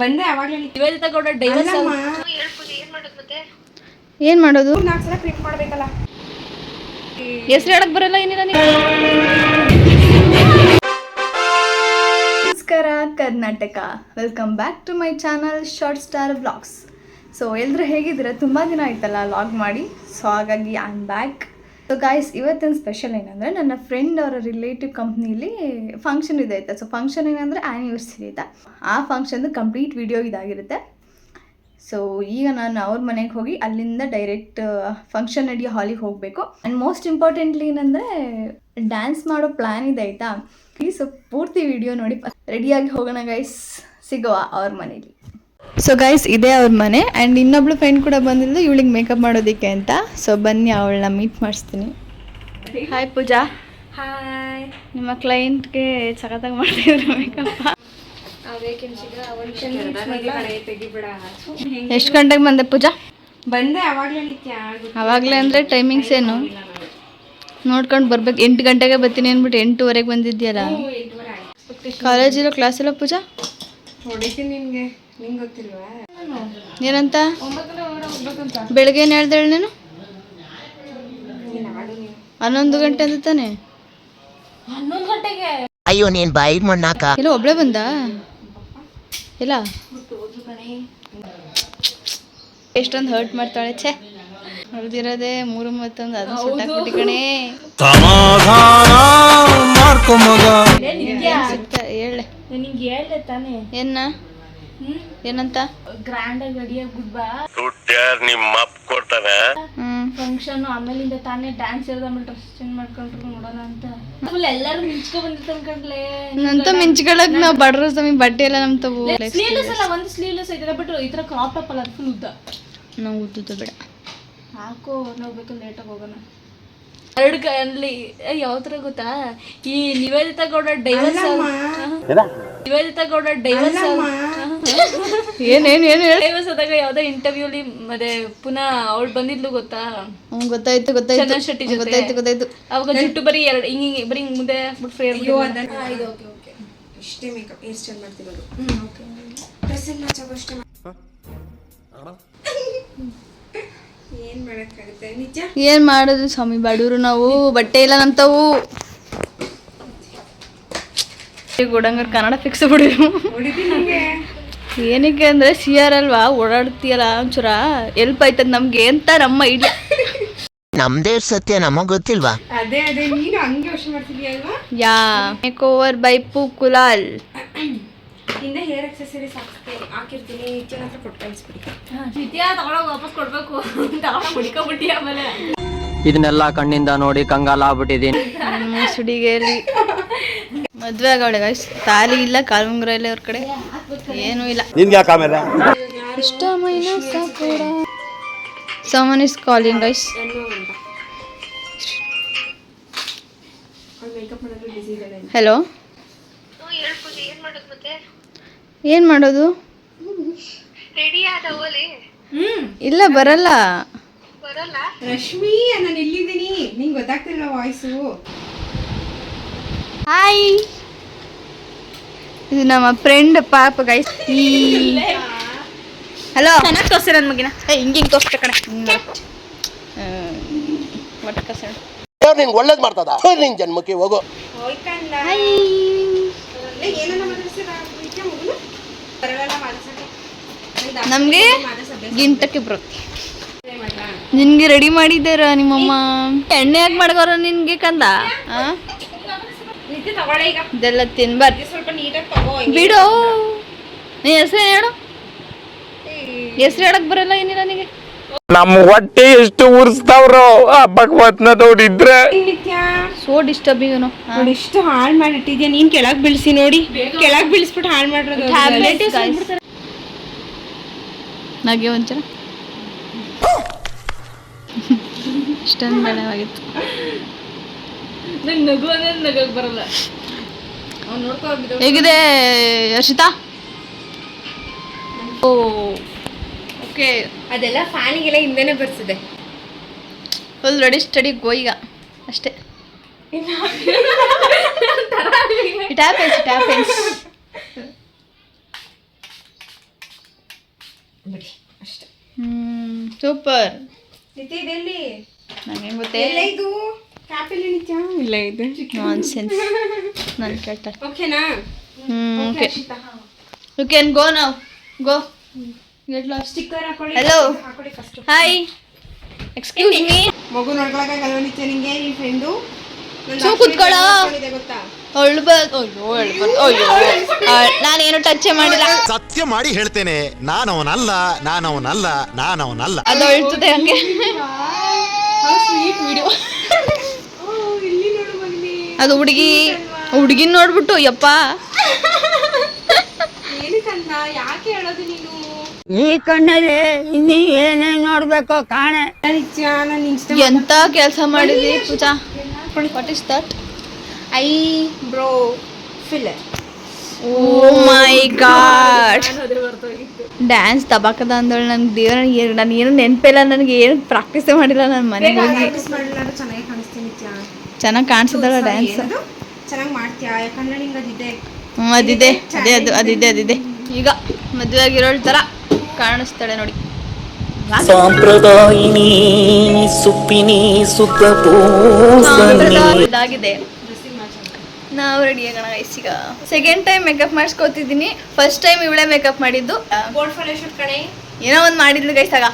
ಬಂದೆ ಅವಾಗಲೇ ನಿವೇದಿತಾ ಗೌಡ ಡೈವರ್ಸ್ ಏನು ಮಾಡೋದು? 4 ಸಲ ಪ್ರಿಂಟ್ ಮಾಡಬೇಕಲ್ಲ. ಹೆಸರು ಹೇಳಕ್ ಬರಲ್ಲ ಏನಿಲ್ಲ ನೀವು. ನಮಸ್ಕಾರ Karnataka, welcome back to my channel short star vlogs. So ಎಲ್ಲರೂ ಹೇಗಿದ್ದೀರಾ? ತುಂಬ ದಿನ ಆಯ್ತಲ್ಲ ವ್ಲಾಗ್ ಮಾಡಿ, ಸೊ ಹಾಗಾಗಿ I am back. So guys, ಇವತ್ತಿನ ಸ್ಪೆಷಲ್ ಏನಂದರೆ ನನ್ನ ಫ್ರೆಂಡ್ ಅವರ ರಿಲೇಟಿವ್ ಕಂಪ್ನೀಲಿ ಫಂಕ್ಷನ್ ಇದೆ ಆಯ್ತಾ. ಸೊ ಫಂಕ್ಷನ್ ಏನಂದರೆ ಆ್ಯನಿವರ್ಸರಿ ಆಯಿತಾ. ಆ ಫಂಕ್ಷನ್ದು ಕಂಪ್ಲೀಟ್ ವಿಡಿಯೋ ಇದಾಗಿರುತ್ತೆ. ಸೊ ಈಗ ನಾನು ಅವ್ರ ಮನೆಗೆ ಹೋಗಿ ಅಲ್ಲಿಂದ ಡೈರೆಕ್ಟ್ ಫಂಕ್ಷನ್ ನಡೆಯೋ ಹಾಲಿಗೆ ಹೋಗಬೇಕು. ಆ್ಯಂಡ್ ಮೋಸ್ಟ್ ಇಂಪಾರ್ಟೆಂಟ್ಲಿ ಏನಂದರೆ ಡ್ಯಾನ್ಸ್ ಮಾಡೋ ಪ್ಲ್ಯಾನ್ ಇದೆ ಆಯಿತಾ. ಪ್ಲೀಸ್ ಪೂರ್ತಿ ವಿಡಿಯೋ ನೋಡಿ. ರೆಡಿಯಾಗಿ ಹೋಗೋಣ ಗೈಸ್, ಸಿಗುವ ಅವ್ರ ಮನೇಲಿ. ಸೊ ಗೈಸ್, ಇದೇ ಅವ್ರ ಮನೆ. ಆ್ಯಂಡ್ ಇನ್ನೊಬ್ಳು ಫ್ರೆಂಡ್ ಕೂಡ ಬಂದಿದ್ದು ಇವಳಿಗೆ ಮೇಕಪ್ ಮಾಡೋದಕ್ಕೆ ಅಂತ. ಸೊ ಬನ್ನಿ, ಅವಳನ್ನ ಮೀಟ್ ಮಾಡಿಸ್ತೀನಿ. ಹಾಯ್ ಪೂಜಾ. ಹಾಯ್. ನಿಮ್ಮ ಕ್ಲೈಂಟ್ಗೆ ಸಖತ್ತಾಗಿ ಮಾಡ್ತಿದ್ರು ಮೇಕಪ್. ಎಷ್ಟು ಗಂಟೆಗೆ ಬಂದೆ ಪೂಜಾ? ಬಂದೆ ಅವಾಗಲೇ. ಅವಾಗಲೇ ಅಂದರೆ ಟೈಮಿಂಗ್ಸ್ ಏನು ನೋಡ್ಕೊಂಡು ಬರ್ಬೇಕು. 8 ಗಂಟೆಗೆ ಬರ್ತೀನಿ ಅಂದ್ಬಿಟ್ಟು 8:15 ಬಂದಿದ್ಯಲ್ಲ. ಕಾಲೇಜಿರೋ ಕ್ಲಾಸ್ ಇಲ್ಲ ಪೂಜಾ? ಹೊಡಿತೀನಿ ನಿನ್ಗೆ, ನಿಂಗೆ ಗೊತ್ತಿಲ್ವಾ? ಏನಂತ ಬೆಳಗ್ಗೆ ಏನು ಹೇಳ್ದೇಳಿ ನೀನು? 11 ಗಂಟೆ ಅಂತ ತಾನೆ? 11 ಗಂಟೆಗೆ? ಅಯ್ಯೋ ನೀನ್ ಬಾಯಿ ಮಣ್ಣಾಕ. ಇಲ್ಲ ಒಬ್ಳೆ ಬಂದ ಇಲ್ಲ. ಎಷ್ಟೊಂದು ಹರ್ಟ್ ಮಾಡ್ತಾಳೆ. ಛೇ, ಹೊಡೆದಿರೋದೆ 3:31. ಅದು ಸುಟ್ಟಾಕ್ಬಿಟ್ಟು ಕಣೆ. ಹೇಳೆ ನಿಂಗೆ ಹೇಳ್ದೆ ತಾನೆ ಏನ ಏನಂತ? ಗ್ರ್ಯಾಂಡ್ ಆಗಿ ರೆಡಿಯಾಗಿ ಬಿಡ್ಬಾ ನಿಮ್ಮ ಅಪ್ಪ ಕೊಡ್ತಾನೆ ಫಂಕ್ಷನ್, ಆಮೇಲಿಂದ ತಾನೇ ಡ್ಯಾನ್ಸ್ ಇರೋದು, ಆಮೇಲೆ ಡ್ರೆಸ್ ಚೇಂಜ್ ಮಾಡ್ಕೊಂಡ್ರು ನೋಡೋಣ ಅಂತ. ಎಲ್ಲರೂ ಮಿಂಚ್ಕೊ ಬಂದಿರ್ತಾನೆ ಕಣ್ಲೆ. ನಂತ ಮಿಂಚ್ಕೊಳಕ್ ನಾವು ಬಡ್ರ ಸ್ವಾಮಿ ಬಟ್ಟೆ ಎಲ್ಲ ನಮ್ ತಗೋ. ಸ್ಲೀವ್ಲೆಸ್ ಅಲ್ಲ, ಒಂದು ಸ್ಲೀವ್ಲೆಸ್ ಐತೆ, ಬಟ್ ಈ ತರ ಕ್ರಾಪ್ ಟಾಪ್ ಅಲ್ಲ, ಅದು ಫುಲ್ ಉದ್ದ. ನಾವು ಉದ್ದುತ್ತ ಬೇಡ ಹಾಕೋ, ನೋಡ್ಬೇಕು, ಲೇಟಾಗಿ ಹೋಗೋಣ. 2 ಅಲ್ಲಿ ಯಾವ ತರ ಗೊತ್ತಾ, ಈ ನಿವೇದಿತಾ ಗೌಡ ಡೈವರ್ಸ್ ಡೈವರ್ಸ್ ಆದಾಗ ಯಾವ್ದೋ ಇಂಟರ್ವ್ಯೂಲಿ ಮತ್ತೆ ಪುನಃ ಅವಳು ಬಂದಿದ್ಲು ಗೊತ್ತಾ? ಗೊತ್ತಾಯ್ತು ಚಂದನ್ ಶೆಟ್ಟಿ ಜೊತೆ. ಗೊತ್ತಾಯ್ತು. ಅವಾಗ ಜುಟ್ಟು ಬರೀ ಹಿಂಗೆ ಬರೀ ಮುಂದೆ ಫ್ರೇರ್. ಇಷ್ಟೇ ಮೇಕಪ್, ಹೇರ್ ಸ್ಟೈಲ್ ಮಾಡ್ತಿರೋದು. ಡ್ರೆಸ್ ಎಲ್ಲ ಅಷ್ಟೇ. ಏನ್ ಮಾಡಕ್ಕಾಗುತ್ತೆ ನಿಜ. ಏನ್ ಮಾಡೋದು ಸ್ವಾಮಿ, ಬಡವರು ನಾವು, ಬಟ್ಟೆ ಇಲ್ಲ ನಮ್ತವು. ಗುಡಂಗರ್ ಕನ್ನಡ ಫಿಕ್ಸ್ ಬಿಡಿರು. ಏನಕ್ಕೆ ಅಂದ್ರೆ CR ಅಲ್ವಾ, ಓಡಾಡ್ತೀಯಲ್ಲ ಒಂಚೂರ ಎಲ್ಪ್ ಆಯ್ತದ ನಮ್ಗೆ ಅಂತ ನಮ್ಮ ಐಡಿಯಾ. ನಮ್ದೇ ಸತ್ಯ, ನಮಗ್ ಗೊತ್ತಿಲ್ವಾ? ಅದೇ ನೀನು ಹಂಗೆ ಯೋಚನೆ ಮಾಡ್ತಿದ್ಯಾ ಅಲ್ವಾ? ಯಾ ಮೇಕ್ ಓವರ್ ಬೈ ಪೂ ಕುಲಾಲ್. ಹಿಂದೆ ಹೇರ್ ಎಕ್ಸೆಸರೀಸ್ ಹಾಕಿರ್ತೀನಿ, ನಿತ್ಯನ ಹತ್ರ ಕೊಟ್ಟು ಕಳಿಸ್ಬಿಡಿ. ನಿತ್ಯ ತಗೊಳಕ್ ವಾಪಸ್ ಕೊಡ್ಬೇಕು ತಗೊಳಕ್ ಹುಡ್ಕೊಬಿಟ್ಟಿ. ಆಮೇಲೆ ಇದನ್ನೆಲ್ಲ ಕಣ್ಣಿಂದ ನೋಡಿ ಕಂಗಾಲ ಆಗ್ಬಿಟ್ಟಿದೀನಿ. ಸುಡಿಗೆಯಲ್ಲಿ ಮದ್ವೆ ಆಗವಳೆ ಗೈಸ್. ತಾಲಿ ಇಲ್ಲ, ಕಾಲುಂಗ್ರ ಇಲ್ಲ ಅವ್ರ ಕಡೆ, ಏನೂ ಇಲ್ಲ. ಇಷ್ಟ ಮೈನಸ್ ಕೂಡ someone is calling guys. Hello, ಏನ್ ಮಾಡೋದು? ಇಲ್ಲ ಬರಲ್ಲ. ರಶ್ಮಿ, ನಾನು ಇಲ್ಲಿದ್ದೀನಿ, ನಿಂಗೆ ಗೊತ್ತಾಗ್ತಿಲ್ಲ ವಾಯ್ಸು. ಹಾಯ್, ಇದು ನಮ್ಮ ಫ್ರೆಂಡ್ ಪಾಪ ಗೈಸ್. ಹಲೋ, ಚೆನ್ನಾಗಿ ತೋರಿಸಿ ನನ್ನ ಮಗಿನ. ಹಿಂಗೆ ತೋರಿಸ್ತೆ ಕಣೆ. ಒಟ್ಟು ಕಸ ನಿಂಗೆ ಒಳ್ಳೇದು ಮಾಡ್ತದ, ನಿನ್ ಜನ್ಮಕ್ಕೆ ಹೋಗೋ. ನಮ್ಗೆ ಗಿಂಟಕ್ಕೆ ಬರುತ್ತೆ. ನಿನ್ಗೆ ರೆಡಿ ಮಾಡಿದ್ದಾರ ನಿಮ್ಮಮ್ಮ. ಎಣ್ಣೆ ಯಾಕೆ ಮಾಡ್ಕೋರ ನಿನ್ಗೆ ಕಂದ? ಇದೆಲ್ಲ ತಿನ್ಬಾರ್ದು, ಬಿಡು. ನೀನ್ ಹೆಸರು ಹೇಳು. ಹೆಸರು ಹೇಳಕ್ ಬರಲ್ಲ, ಏನಿಲ್ಲ ನಿನಗೆ. ನಮ್ಮ ಹೊಟ್ಟೆ ಎಷ್ಟು ಉರ್ಸ್ತಾವ್ರೋ ಭಗವತ್ನ ನೋಡಿದ್ರೆ. ಸೋ ಡಿಸ್ಟರ್ಬಿಂಗ್ ನೋಡಿ, ಇಷ್ಟು ಹಾಳು ಮಾಡಿಟ್ಟಿದ್ಯಾ ನೀನ್. ಕೆಳಗ್ ಬೀಳ್ಸಿ ನೋಡಿ, ಕೆಳಗ್ ಬೀಳಿಸ್ಬಿಟ್ಟು ಹಾಳು ಮಾಡಿರೋದು. ನಗೆ ಒಂಚೂರ ಇಷ್ಟೊಂದು ಬೇಡವಾಗಿತ್ತು. ನಂಗೆ ನಗು ಅಂದ್ರೆ ನಗಕ್ ಬರಲ್ಲ. ಹೇಗಿದೆ ಹರ್ಷಿತಾ? ಓ ಓಕೆ, ಅದೆಲ್ಲ ಫ್ಯಾನಿಗೆಲ್ಲ ಹಿಂದೆನೆ ಬರ್ಸಿದೆ. ಫುಲ್ ರೆಡಿ ಸ್ಟಡಿ ಗೋ ಈಗ ಅಷ್ಟೇ. It happens. ಬಿಡಿ ಅಷ್ಟೇ. ಸೂಪರ್. ನಿತ್ಯ ಇದೆಲ್ಲಿ ನಂಗೆ ಗೊತ್ತೇ ಎಲ್ಲ ಇದು ಕ್ಯಾಪಲ್ಲಿ ನಿತ್ಯ ಇಲ್ಲ ಇದು ನಾನ್ಸೆನ್ಸ್. ನಾನು ಕೇಳ್ತಾ ಓಕೆನಾ? Okay you can go now go get lost. Sticker ಹಾಕೊಳ್ಳಿ. Hello. ಹಾಕೊಳ್ಳಿ ಫಸ್ಟ್. Hi excuse me. ಮಗು ನೋಡ್ಕೊಳಕ್ಕಾಗಲ್ವ ನಿತ್ಯ ನಿಂಗೆ ಈ ಫ್ರೆಂಡು ಕೂತ್ಕೊಳ್ಳೋ. ಗೊತ್ತಾ? ಅಯ್ಯೋ ನಾನೇನು ಟಚ್ ಮಾಡಿಲ್ಲ. ಸತ್ಯ ಮಾಡಿ ಹೇಳ್ತೇನೆ, ನಾನವನಲ್ಲ. ಅದು ಅಳ್ತದೆ ಹಂಗೆ. ವಿಡಿಯೋ ಅದು ಹುಡುಗಿನ ನೋಡ್ಬಿಟ್ಟು ಯಪ್ಪ ಏನಕ್ಕಂತ ಯಾಕೆ ಹೇಳೋದು ನೀನು? ಈ ಕಣ್ಣಲ್ಲಿ ಇನ್ನೀ ಏನೇನ್ ನೋಡ್ಬೇಕೋ ಕಾಣೆ. ನಿತ್ಯ ನಾನು ಇನ್ಸ್ಟಾ ಎಂತ ಕೆಲಸ ಮಾಡಿದ್ವಿ Pooja. What is that? Eyebrow filler. Oh my god. Dance ತಬಾಕದ ಅಂದಳು. ನನ್ಗೆ ದೇವ್ರ ನಾನು ಏನು ನೆನಪಿಲ್ಲ, ನನಗೆ ಏನು ಪ್ರಾಕ್ಟೀಸೇ ಮಾಡಿಲ್ಲ. ನಾನು ಮನೆಗೆ ಹೋಗಿ ಚೆನ್ನಾಗಿ ಕಾಣಿಸ್ತೀನಿ ನಿತ್ಯ. ಚೆನ್ನಾಗಿ ಕಾಣಿಸೋದಲ್ಲ ಡ್ಯಾನ್ಸ್. ಚೆನ್ನಾಗಿ ಮಾಡ್ತೀಯಾ? ಯಾಕಂದ್ರೆ ನಿಂಗೆ ಅದಿದೆ. ಅದಿದೆ ಅದಿದೆ. ಈಗ ಮದುವೆ ಆಗಿರೋಳ್ ಥರ ಕಾಣಿಸ್ತಾಳೆ ನೋಡಿ. ಸಾಂಪ್ರದಾಯಿನಿ ಸುಪ್ಪಿನಿ ಇದಾಗಿದೆ. ನಾವು ರೆಡಿ ಆಗೋಣ ಗೈಸ್. ಈಗ ಸೆಕೆಂಡ್ ಟೈಮ್ ಮೇಕಪ್ ಮಾಡಿಸ್ಕೊತಿದ್ದೀನಿ. ಫಸ್ಟ್ ಟೈಮ್ ಇವಳೇ ಮೇಕಪ್ ಮಾಡಿದ್ದು. ಪೋರ್ಟ್ಫೋಲಿಯೋ ಶೂಟ್ ಕಣೆ. ಏನೋ ಒಂದು ಮಾಡಿದ್ಲು ಗೈಸ್. ಆಗ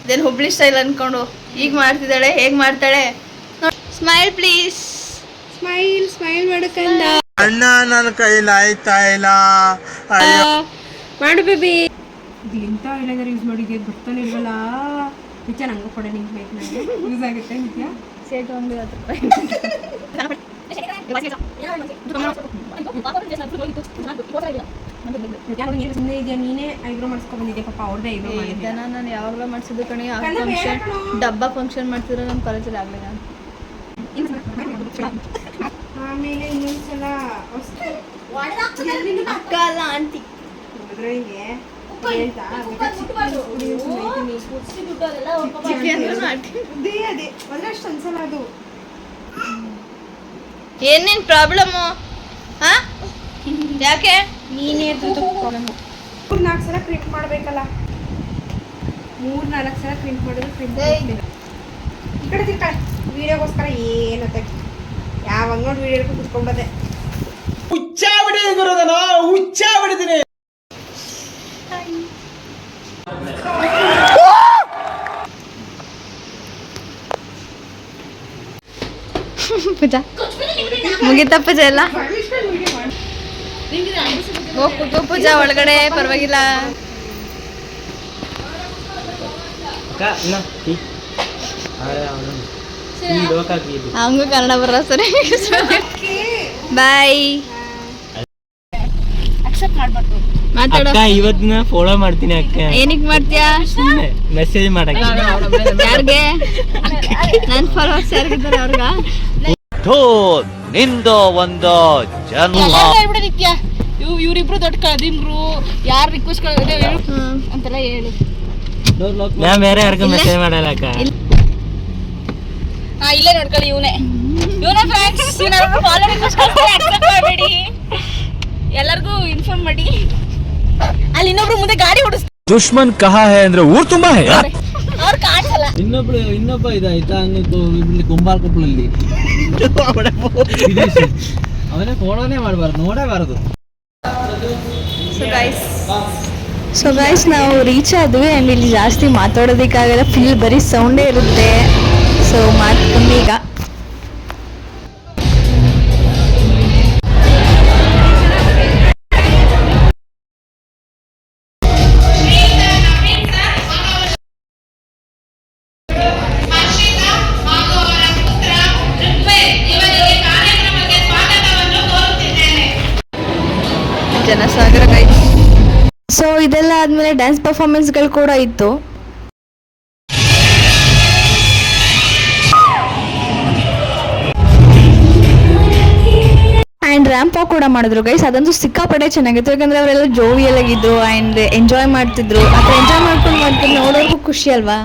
ಇದೇನು ಹುಬ್ಳಿ ಸ್ಟೈಲ್ ಅಂದ್ಕೊಂಡು ಈಗ ಮಾಡ್ತಿದ್ದಾಳೆ. ಹೇಗೆ ಮಾಡ್ತಾಳೆ ಸ್ಮೈಲ್ ಪ್ಲೀಸ್. ಸ್ಮೈಲ್ ಮಾಡಕಂದ. ಅಣ್ಣ ನನ್ನ ಕೈಲಿ ಆಯ್ತಾ ಇಲ್ಲ. ಮಾಡು ಬೇಬಿ. ಇದು ಎಂತ ಐಲೈನರ್ ಯೂಸ್ ಮಾಡಿದ್ಯಾ ಗೊತ್ತಾನೆ ಇಲ್ವಲ್ಲ ನಿತ್ಯ. ನಂಗೆ ಕೊಡ, ನಿಂಗೆ ಬೇಕು, ನನಗೆ ಯೂಸ್ ಆಗುತ್ತೆ ನಿತ್ಯ. ಸೇಟು ಅಂಗಡಿ ಹತ್ರ ಸುಮ್ಮನೆ ಇದೆಯಾ? ನೀನೇ ಐಬ್ರೋ ಮಾಡಿಸ್ಕೊಂಡ್ ಬಂದಿದ್ಯಾ ಪಾಪ. ಅವ್ರದ್ದೇ ಐಬ್ರೋ ಮಾಡಿದ್ದೆ. ನಾನು ಯಾವಾಗಲೂ ಮಾಡಿಸಿದ್ದು ಕಣಿ. ಆ ಫಂಕ್ಷನ್ ಡಬ್ಬ ಫಂಕ್ಷನ್ ಮಾಡ್ತಿದ್ರೆ ನಮ್ಮ ಕಾಲೇಜಲ್ಲಿ ಆಗಲಿಲ್ಲ. ಆಮೇಲೆ ಇನ್ನೊಂದ್ಸಲ ಅಕ್ಕ ಅಲ್ಲ ಆಂಟಿ. ಅದ್ರಂಗೆ ಅದೇ ಒಂದಷ್ಟು ಒಂದ್ಸಲ ಅದು ಏನೇನು ಪ್ರಾಬ್ಲಮ್ಮು? ಹಾ ಯಾಕೆ? ನೀನೇ ಪ್ರಾಬ್ಲಮ್ಮು. 3-4 ಸಲ ಪ್ರಿಂಟ್ ಮಾಡಬೇಕಲ್ಲ. 3-4 ಸಲ ಪ್ರಿಂಟ್ ಮಾಡಿದ್ರೆ ಪ್ರಿಂಟ್ ಈ ಕಡೆ ತಿರ್ಕಳೆ. ವೀಡಿಯೋಗೋಸ್ಕರ ಏನತ್ತೆ ಯಾವಾಗ ನೋಡಿ ವೀಡಿಯೋ ಹಿಡ್ಕೊಂಡು ಕುತ್ಕೊಂಡದೆ. ಹುಚ್ಚ ಬಿಡಿದೀನಿ. ಪೂಜಾ ಮುಗಿತಾ ಪೂಜಾ ಎಲ್ಲ? ಗೋ ಪೂಜಾ ಒಳಗಡೆ ಪರವಾಗಿಲ್ಲ. ಹಂಗೂ ಕನ್ನಡ ಬರ ಸರಿ. ಬಾಯ್. ಮಾತಾಡೋ. ಇವತ್ತಿನ ಫಾಲೋ ಮಾಡ್ತೀನಿ ಅಕ್ಕ. ಏನಕ್ಕೆ ಮಾಡ್ತೀಯಾ? ಮೆಸೇಜ್ ಮಾಡಕ್ಕೆ. ಯಾರಿಗೆ? ನನ್ನ ಫಾಲೋವರ್ಸ್ ಯಾರಿಗಿದ್ದಾರೆ ಅವ್ರಿಗ? ನಿಂದು ಒಂದು ಜನ್ಮ. ನಿತ್ಯ ಇವ್ರಿಬ್ರು ದೊಡ್ಡ ಕದಿಮ್ರು. ಯಾರು ರಿಕ್ವೆಸ್ಟ್ ಅಂತೆಲ್ಲ ಹೇಳು. ನಾ ಬೇರೆ ಯಾರಿಗೂ ಮೆಸೇಜ್ ಮಾಡಲ್ಲ ಅಕ್ಕ. ಇಲ್ಲೇ ನೋಡ್ಕೊಳ್ಳಿ. ಇವನೇ ಫ್ರೆಂಡ್ಸ್. ಫಾಲೋ ರಿಕ್ವೆಸ್ಟ್ ಅಕ್ಸೆಪ್ಟ್ ಮಾಡಬೇಡಿ. ಎಲ್ಲರಿಗೂ ಇನ್ಫಾರ್ಮ್ ಮಾಡಿ. ಅಲ್ಲಿ ಇನ್ನೊಬ್ರು ಮುಂದೆ ಗಾಡಿ ಓಡಿಸ್ತಾರೆ. ದುಶ್ಮನ್ ಕಹಾ ಹೈ ಅಂದ್ರೆ ಊರ್ ತುಂಬಾ ಹೈ. ಅವ್ರು ಕಾಣಿಸಲ್ಲ. ಇನ್ನೊಬ್ಬ ಇದಾಯ್ತಾ ಇಲ್ಲಿ ಕುಂಬಾರಕೊಪ್ಪಲಲ್ಲಿ ಅವನೇ ಫೋಟೋನೇ ಮಾಡಬಾರ್ದು, ನೋಡಬಾರದು. ಸೊ ಗೈಸ್ ನಾವು ರೀಚ್ ಆದ್ವಿ. ಆ್ಯಂಡ್ ಇಲ್ಲಿ ಜಾಸ್ತಿ ಮಾತಾಡೋದಕ್ಕಾಗಲ್ಲ, ಫುಲ್ ಬರೀ ಸೌಂಡೇ ಇರುತ್ತೆ. ಸೊ ಮಾತು ಕಮ್ಮಿ ಈಗ. ಜನಸಾಗರ ಗೈಸ್. ಸೊ ಇದೆಲ್ಲ ಆದಮೇಲೆ ಡ್ಯಾನ್ಸ್ ಪರ್ಫಾರ್ಮೆನ್ಸ್ಗಳು ಕೂಡ ಇತ್ತು. ಆ್ಯಂಡ್ ರ್ಯಾಂಪ್ ವಾಕ್ ಕೂಡ ಮಾಡಿದ್ರು ಗೈಸ್. ಅದಂತೂ ಸಿಕ್ಕಾಪಟ್ಟೆ ಚೆನ್ನಾಗಿತ್ತು. ಯಾಕಂದರೆ ಅವರೆಲ್ಲ ಜೋವಿಯಲ್ ಆಗಿದ್ರು ಆ್ಯಂಡ್ ಎಂಜಾಯ್ ಮಾಡ್ತಿದ್ರು. ಆ ಥರ ಎಂಜಾಯ್ ಮಾಡ್ಕೊಂಡು ನೋಡೋರ್ಗೂ ಖುಷಿ ಅಲ್ವಾ.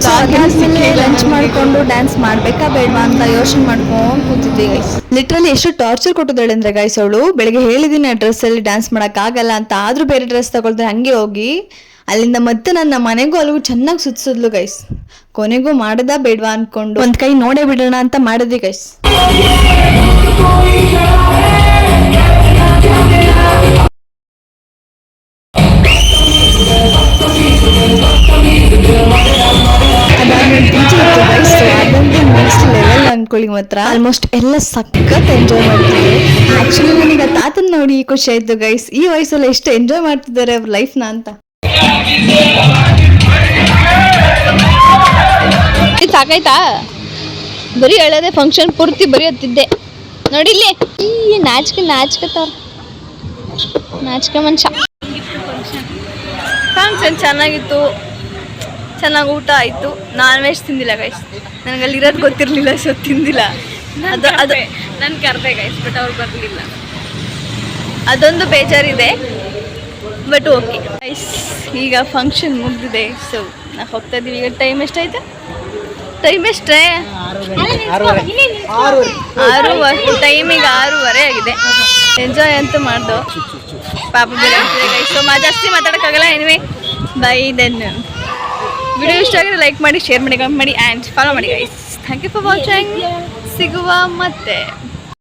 ಅದಾದ್ಮೇಲೆ ಲಂಚ್ ಮಾಡ್ಕೊಂಡು ಡ್ಯಾನ್ಸ್ ಮಾಡ್ಬೇಕಾ ಬೇಡವಾ ಅಂತ ಯೋಚನೆ ಮಾಡ್ಕೊಂಡು ಕೂತಿದ್ದೆ ಗೈಸ್. ಲಿಟ್ರಲಿ ಎಷ್ಟು ಟಾರ್ಚರ್ ಕೊಟ್ಟಿದ್ದಾಳೆ ಅಂದ್ರೆ ಗೈಸ್ ಅವಳು. ಬೆಳಿಗ್ಗೆ ಹೇಳಿದೀನಿ ಆ ಡ್ರೆಸ್ ಅಲ್ಲಿ ಡ್ಯಾನ್ಸ್ ಮಾಡಕ್ ಆಗಲ್ಲ ಅಂತ, ಆದ್ರೂ ಬೇರೆ ಡ್ರೆಸ್ ತಗೊಳ್ತಾರೆ. ಹಂಗೆ ಹೋಗಿ ಅಲ್ಲಿಂದ ಮತ್ತೆ ನನ್ನ ಮನೆಗೂ ಅಲ್ಲಿಗೂ ಚೆನ್ನಾಗಿ ಸುತ್ತಿಸಿದ್ಲು ಗೈಸ್. ಕೊನೆಗೂ ಮಾಡದ ಬೇಡವಾ ಅನ್ಕೊಂಡು ಒಂದ್ ಕೈ ನೋಡೇ ಬಿಡೋಣ ಅಂತ ಮಾಡಿದ್ವಿ ಗೈಸ್. ಅದಂತೂ ನೆಕ್ಸ್ಟ್ ಲೆವೆಲ್ ಅನ್ಕೊಳ್ಳಿ. ಮಾತ್ರ ಆಲ್ಮೋಸ್ಟ್ ಎಲ್ಲ ಸಖತ್ ಎಂಜಾಯ್ ಮಾಡ್ತಿದ್ರು. ಆಕ್ಚುಲಿ ನನಗೆ ತಾತನ ನೋಡಿ ಖುಷಿ ಆಯ್ತು ಗೈಸ್. ಈ ವಯಸ್ಸಲ್ಲಿ ಎಷ್ಟು ಎಂಜಾಯ್ ಮಾಡ್ತಿದ್ದಾರೆ ಅವ್ರ ಲೈಫ್ನ ಅಂತ. ಇದು ಸಾಕಾಯ್ತಾ? ಬರೀ ಹೇಳೋದೆ ಫಂಕ್ಷನ್ ಪೂರ್ತಿ ಬರೀ ಹೊತ್ತಿದ್ದೆ ನೋಡಿ. ಇಲ್ಲಿ ಈ ನಾಚಿಕೆ ಮನುಷ್ಯ. ಫಂಕ್ಷನ್ ಚೆನ್ನಾಗಿತ್ತು, ಚೆನ್ನಾಗಿ ಊಟ ಆಯಿತು. ನಾನ್ ವೆಜ್ ತಿಂದಿಲ್ಲ ಗೈಸ್, ನನಗೆ ಅಲ್ಲಿ ಇರೋದು ಗೊತ್ತಿರಲಿಲ್ಲ, ಸೊ ತಿಂದಿಲ್ಲ. ಅದು ನನ್ನ ಕರ್ದೆ ಗೈಸ್, ಬಟ್ ಅವ್ರು ಬರಲಿಲ್ಲ. ಅದೊಂದು ಬೇಜಾರಿದೆ, ಬಟ್ ಓಕೆ ಗೈಸ್. ಈಗ ಫಂಕ್ಷನ್ ಮುಗಿದಿದೆ, ಸೊ ನಾವು ಹೋಗ್ತಾ ಇದ್ದೀವಿ. ಈಗ ಟೈಮ್ ಎಷ್ಟಾಯ್ತು? ಟೈಮ್ ಎಷ್ಟೇ? 6 ಟೈಮಿಗೆ 6:30 ಆಗಿದೆ. ಎಂಜಾಯ್ ಅಂತೂ ಮಾಡ್ದು. ಪಾಪ ಬೇರೆ ಗೈಸ್, ಸೊ ಜಾಸ್ತಿ ಮಾತಾಡೋಕ್ಕಾಗಲ್ಲ. Anyway bye then. ವಿಡಿಯೋ ಇಷ್ಟ ಆಗಿದ್ರೆ ಲೈಕ್ ಮಾಡಿ, ಶೇರ್ ಮಾಡಿ, ಕಮೆಂಟ್ ಮಾಡಿ ಆ್ಯಂಡ್ ಫಾಲೋ ಮಾಡಿ guys. Thank you for watching. ಸಿಗುವ ಮತ್ತೆ.